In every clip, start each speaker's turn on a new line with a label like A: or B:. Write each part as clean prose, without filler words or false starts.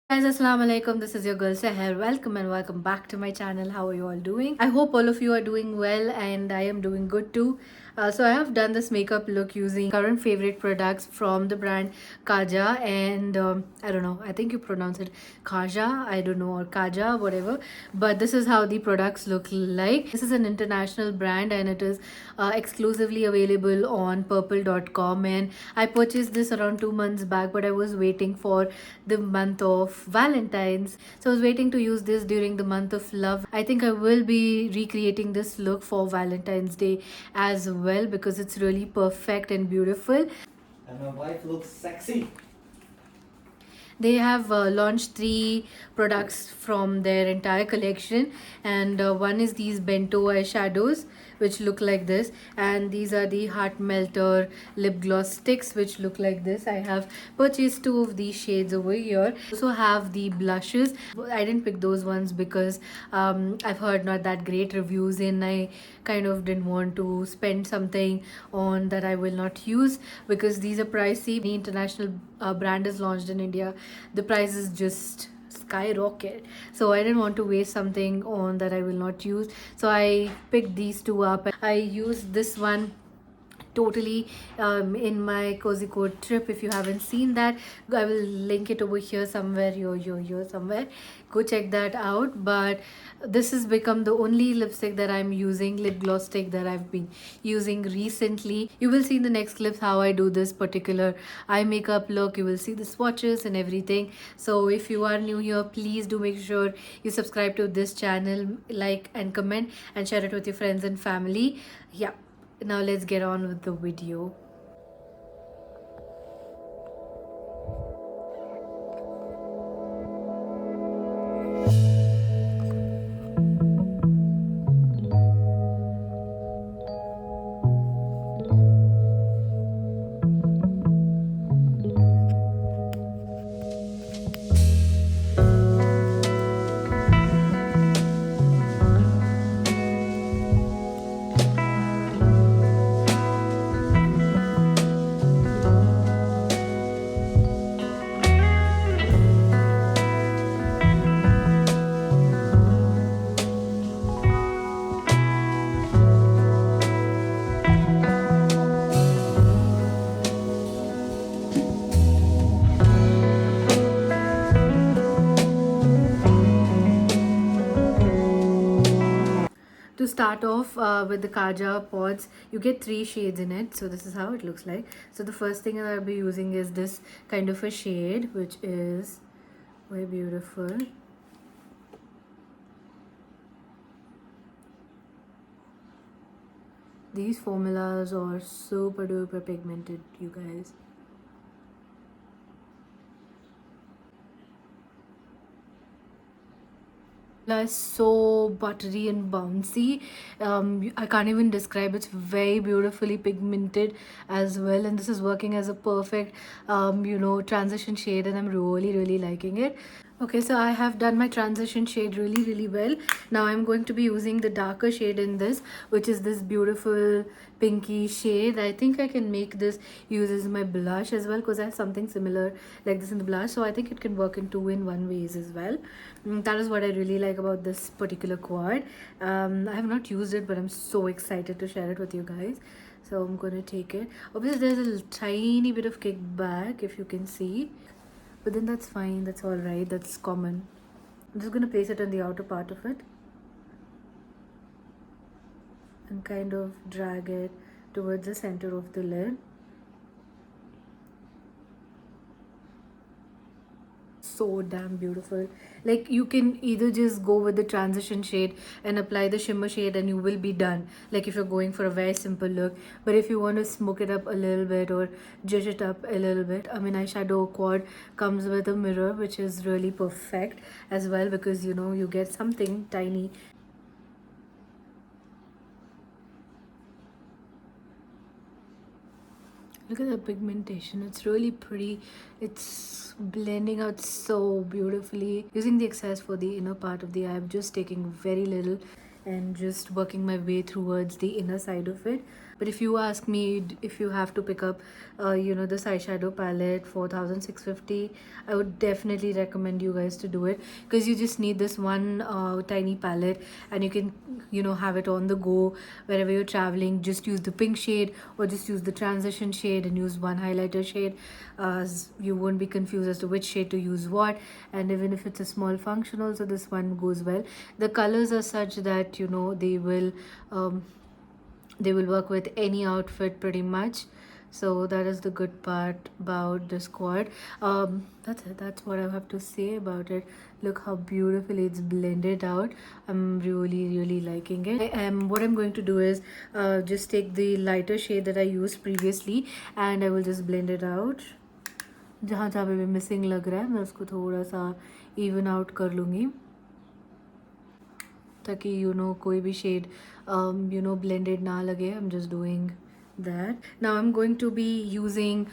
A: Guys, assalamu alaikum. This is your girl Seher. Welcome back to my channel. How are you all doing? I hope all of you are doing well and I am doing good too. So I have done this makeup look using current favorite products from the brand Kaja, and I don't know, I think you pronounce it Kaja, I don't know, or Kaja, whatever. But this is how the products look like. This is an international brand and it is exclusively available on purple.com, and I purchased this around 2 months back, but I was waiting for the month of Valentine's. So I was waiting to use this during the month of love. I think I will be recreating this look for Valentine's Day as well because it's really perfect and beautiful.
B: And my wife looks sexy.
A: They have launched 3 products from their entire collection, and one is these bento eyeshadows which look like this, and these are the heart melter lip gloss sticks which look like this. I have purchased 2 of these shades over here. Also have the blushes. I didn't pick those ones because I've heard not that great reviews, and I kind of didn't want to spend something on that I will not use because these are pricey. The international brand is launched in India, the prices just skyrocket, so I didn't want to waste something on that I will not use. So I picked these 2 up. I used this one totally in my cozy code trip. If you haven't seen that, I will link it over here somewhere, here somewhere. Go check that out. But this has become the only lipstick that I'm using, lip gloss stick that I've been using recently. You will see in the next clips how I do this particular eye makeup look. You will see the swatches and everything. So if you are new here, please do make sure you subscribe to this channel, like and comment, and share it with your friends and family. Yeah, now let's get on with the video. To start off with the Kaja pods, you get 3 shades in it. So this is how it looks like. So the first thing I'll be using is this kind of a shade, which is very beautiful. These formulas are super duper pigmented, you guys. Is so buttery and bouncy. I can't even describe. It's very beautifully pigmented as well, and this is working as a perfect transition shade, and I'm really liking it. Okay, so I have done my transition shade really well. Now I'm going to be using the darker shade in this, which is this beautiful pinky shade. I think I can make this use as my blush as well because I have something similar like this in the blush, so I think it can work in 2-in-1 ways as well. That is what I really like about this particular quad. I have not used it, but I'm so excited to share it with you guys. So I'm gonna take it. Obviously there's a tiny bit of kickback, if you can see, but then that's fine, that's all right, that's common. I'm just gonna place it on the outer part of it and kind of drag it towards the center of the lid. So damn beautiful. Like, you can either just go with the transition shade and apply the shimmer shade and you will be done, like if you're going for a very simple look. But if you want to smoke it up a little bit or judge it up a little bit, I mean, eyeshadow quad comes with a mirror, which is really perfect as well because you get something tiny. Look at the pigmentation, it's really pretty. It's blending out so beautifully. Using the excess for the inner part of the eye, I'm just taking very little and just working my way towards the inner side of it. But if you ask me, if you have to pick up, this eyeshadow palette for 1650, I would definitely recommend you guys to do it, because you just need this one tiny palette, and you can, have it on the go wherever you're traveling. Just use the pink shade, or just use the transition shade, and use one highlighter shade. You won't be confused as to which shade to use what. And even if it's a small function also, this one goes well. The colors are such that they will work with any outfit pretty much. So that is the good part about this quad. That's it. That's what I have to say about it. Look how beautifully it's blended out. I'm really liking it. What I'm going to do is just take the lighter shade that I used previously, and I will just blend it out. जहाँ जहाँ पे भी missing लग रहा है मैं उसको थोड़ा सा इवन आउट कर लूँगी, ताकि कोई भी शेड blended ना लगे. I'm just doing that. Now I'm going to be using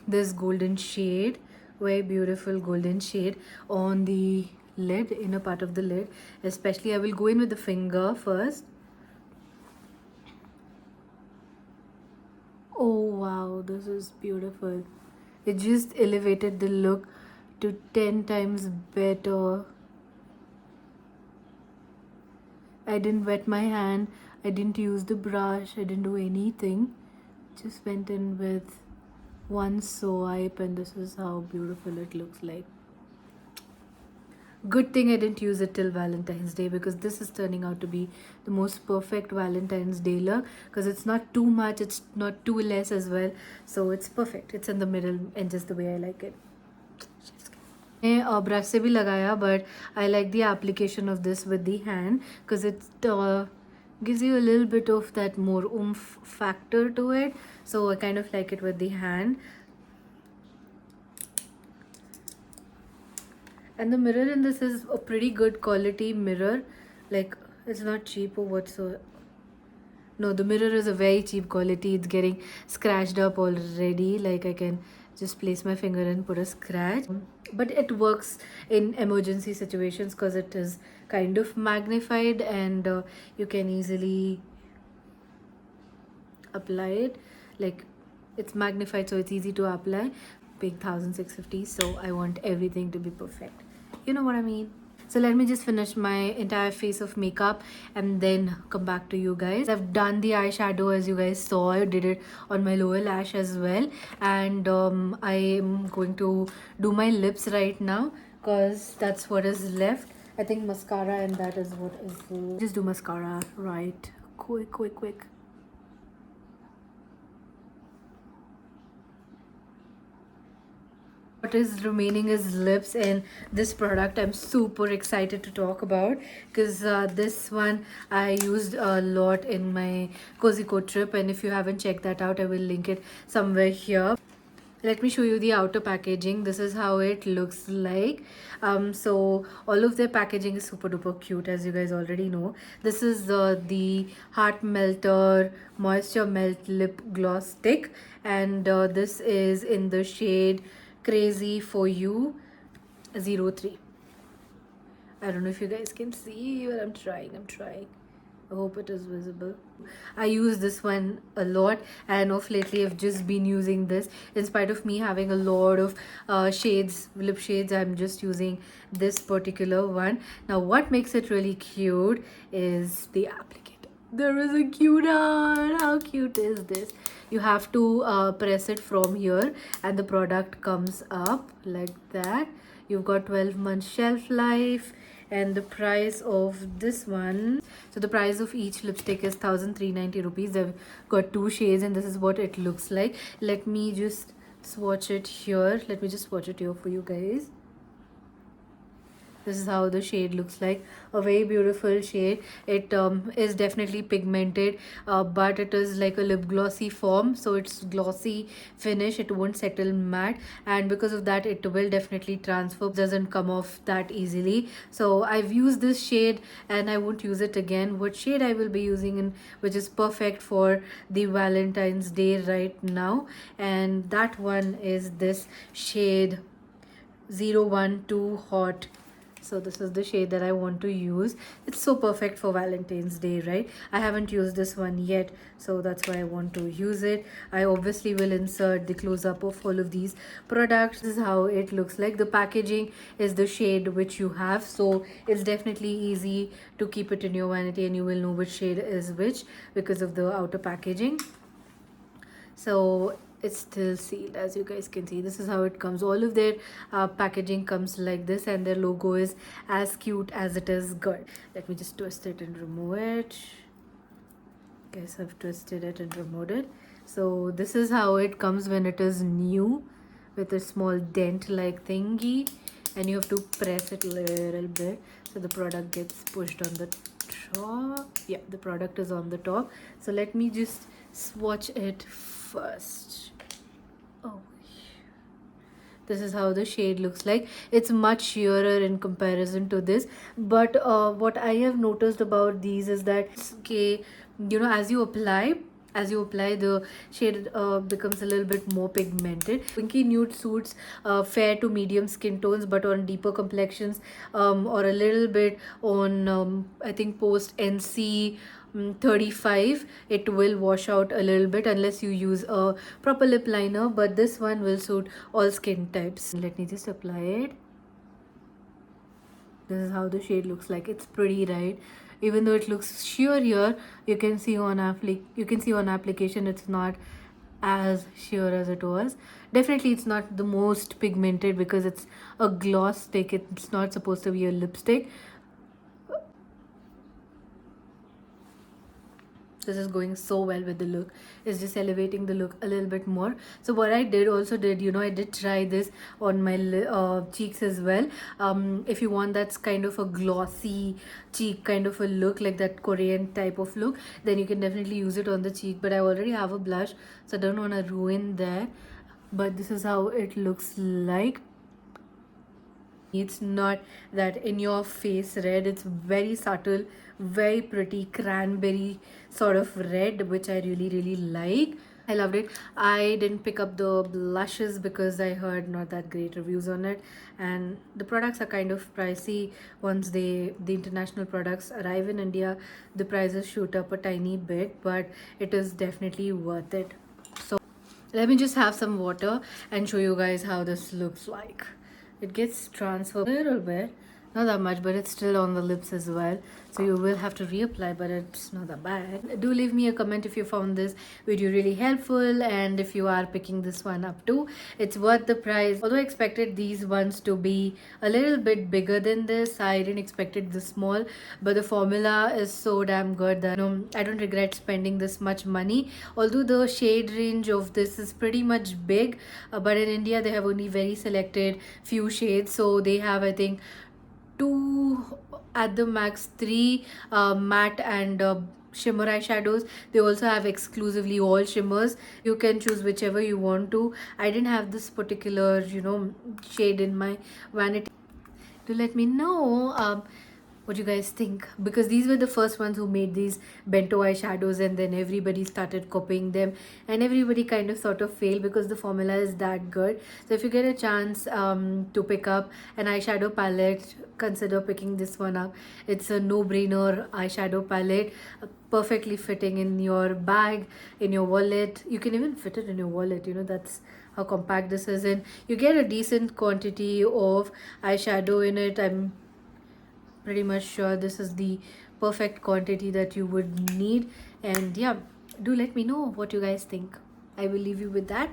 A: this golden shade, very beautiful golden shade, on the lid, inner part of the lid especially. I will go in with the finger first. Oh wow, this is beautiful. It just elevated the look to 10 times better. I didn't wet my hand, I didn't use the brush, I didn't do anything. Just went in with one swipe, and this is how beautiful it looks like. Good thing I didn't use it till Valentine's Day, because this is turning out to be the most perfect Valentine's Day look, because it's not too much, it's not too less as well. So it's perfect. It's in the middle and just the way I like it. Brush से भी लगाया, but I like the application of this with the hand, because it gives you a little bit of that more oomph factor to it. So I kind of like it with the hand. And the mirror in this is a pretty good quality mirror. Like, it's not cheap or whatsoever. No, the mirror is a very cheap quality. It's getting scratched up already. Like, I can just place my finger and put a scratch. But it works in emergency situations, because it is kind of magnified, and you can easily apply it. Like, it's magnified, so it's easy to apply. Big 1650, so I want everything to be perfect. You know what I mean? So let me just finish my entire face of makeup and then come back to you guys. I've done the eyeshadow, as you guys saw. I did it on my lower lash as well, and I am going to do my lips right now, because that's what is left. I think mascara, and that is what is just do mascara right quick. What is remaining is lips, and this product I'm super excited to talk about, because this one I used a lot in my Kozhikode trip, and if you haven't checked that out, I will link it somewhere here. Let me show you the outer packaging. This is how it looks like. So all of their packaging is super duper cute, as you guys already know. This is the Heart Melter Moisture Melt Lip Gloss Stick, and this is in the shade Crazy For You 03. I don't know if you guys can see, but I'm trying. I hope it is visible. I use this one a lot, and of lately I've just been using this. In spite of me having a lot of lip shades, I'm just using this particular one. Now what makes it really cute is the applicator. There is a cute art. How cute is this? You have to press it from here, and the product comes up like that. You've got 12 months shelf life, and the price of this one, so the price of each lipstick is 1390 rupees. They've got 2 shades, and this is what it looks like. Let me just swatch it here. Let me just swatch it here for you guys. This is how the shade looks like. A very beautiful shade. It is definitely pigmented, but it is like a lip glossy form, so it's glossy finish. It won't settle matte, and because of that it will definitely transfer. It doesn't come off that easily. So I've used this shade and I won't use it again. What shade I will be using, in which is perfect for the Valentine's Day right now, and that one is this shade 012 Hot So this is the shade that I want to use. It's so perfect for Valentine's Day, right? I haven't used this one yet, so that's why I want to use it. I obviously will insert the close-up of all of these products. This is how it looks like. The packaging is the shade which you have, so it's definitely easy to keep it in your vanity, and you will know which shade is which because of the outer packaging. So it's still sealed, as you guys can see. This is how it comes. All of their packaging comes like this, and their logo is as cute as it is good. Let me just twist it and remove it. Guys, I've twisted it and removed it. So this is how it comes when it is new, with a small dent like thingy, and you have to press it a little bit so the product gets pushed on the top. Yeah, the product is on the top. So let me just swatch it first. Oh, this is how the shade looks like. It's much sheerer in comparison to this, but what I have noticed about these is that okay, you know, as you apply the shade becomes a little bit more pigmented. Pinky nude suits fair to medium skin tones, but on deeper complexions or a little bit on I think post NC 35, it will wash out a little bit unless you use a proper lip liner, but this one will suit all skin types. Let me just apply it. This is how the shade looks like. It's pretty, right? Even though it looks sheer here, you can see on application it's not as sheer as it was. Definitely it's not the most pigmented because it's a gloss stick. It's not supposed to be a lipstick. This is going so well with the look. It's just elevating the look a little bit more. So what I did, you know, I did try this on my cheeks as well. If you want that's kind of a glossy cheek kind of a look, like that Korean type of look, then you can definitely use it on the cheek. But I already have a blush, so I don't want to ruin that. But this is how it looks like. It's not that in your face red. It's very subtle, very pretty cranberry sort of red, which I really like. I loved it. I didn't pick up the blushes because I heard not that great reviews on it, and the products are kind of pricey. Once the international products arrive in India, the prices shoot up a tiny bit, but it is definitely worth it. So let me just have some water and show you guys how this looks like. It gets transferred a little bit, not that much, but it's still on the lips as well, so you will have to reapply, but it's not that bad. Do leave me a comment if you found this video really helpful, and if you are picking this one up too. It's worth the price. Although I expected these ones to be a little bit bigger than this, I didn't expect it this small, but the formula is so damn good that I don't regret spending this much money. Although the shade range of this is pretty much big, but in India they have only very selected few shades, so they have I think 2 at the max, 3 matte and shimmer eyeshadows. They also have exclusively all shimmers. You can choose whichever you want to. I didn't have this particular shade in my vanity. To let me know what you guys think, because these were the first ones who made these bento eyeshadows, and then everybody started copying them, and everybody kind of sort of failed because the formula is that good. So if you get a chance to pick up an eyeshadow palette, consider picking this one up. It's a no-brainer eyeshadow palette, perfectly fitting in your bag, in your wallet. You can even fit it in your wallet, that's how compact this is, and you get a decent quantity of eyeshadow in it. I'm pretty much sure this is the perfect quantity that you would need. And yeah, do let me know what you guys think. I will leave you with that.